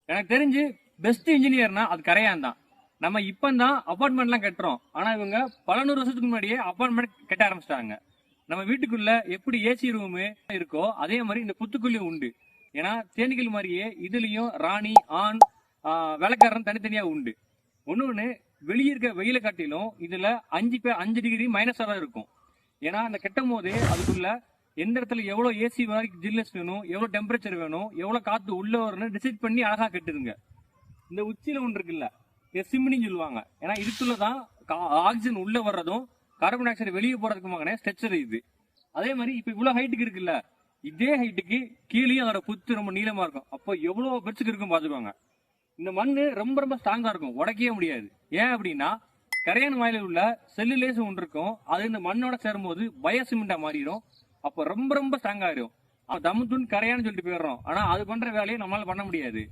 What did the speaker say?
எனக்கு தெரிஞ்சு பெஸ்ட் இன்ஜினியர்னா அது கரையான் தான். நம்ம இப்பதான் அபார்ட்மெண்ட்லாம் கட்டுறோம், ஆனா இவங்க பல நூறு வருஷத்துக்கு முன்னாடியே அபார்ட்மெண்ட் கட்ட ஆரம்பிச்சிட்டாங்க. நம்ம வீட்டுக்குள்ள எப்படி ஏசி ரூமு இருக்கோ அதே மாதிரி இந்த புத்துக்குள்ளயும் உண்டு. ஏன்னா தேனீக்கள் மாதிரியே இதுலயும் ராணி ஆண் வேலைக்காரன் தனித்தனியா உண்டு. ஒண்ணு வெளியே இருக்க வெயில காட்டிலும் இதுல 5 டிகிரி மைனஸா தான் இருக்கும். ஏன்னா அந்த கெட்டும் போதே அதுக்குள்ள எந்த இடத்துல எவ்வளவு ஏசி மாதிரி ஜில்னஸ் வேணும், எவ்வளவு டெம்பரேச்சர் வேணும், எவ்வளவு காத்து உள்ள வரணும் டிசைட் பண்ணி அழகா கட்டுதுங்க. இந்த உச்சியில ஒன்று இருக்குல்ல, சிம்னின்னு சொல்லுவாங்க. ஏன்னா இதுக்குள்ளதான் ஆக்சிஜன் உள்ள வர்றதும் கார்பன் டை ஆக்சைடு வெளியே போறதுக்குமான ஸ்ட்ரக்சர் இது. அதே மாதிரி இப்ப இவ்வளவு ஹைட்டுக்கு இருக்குல்ல, இதே ஹைட்டுக்கு கீழேயும் அதோட புத்து ரொம்ப நீளமா இருக்கும். அப்போ எவ்வளவு பெருசுக்கு இருக்கும் பாத்துக்கோங்க. இந்த மண்ணு ரொம்ப ரொம்ப ஸ்ட்ராங்கா இருக்கும், உடைக்கவே முடியாது. ஏன் அப்படின்னா கரையான் வாயில உள்ள செல்லுலேஸ் ஒன்று இருக்கும், அது இந்த மண்ணோட சேரும்போது பயோ சிமெண்டா மாறிடும். அப்போ ரொம்ப ரொம்ப ஸ்ட்ராங் ஆயிரும். தமுத்துன்னு கரையான்னு சொல்லிட்டு போயிடுறோம், ஆனா அது பண்ற வேலையை நம்மளால பண்ண முடியாது.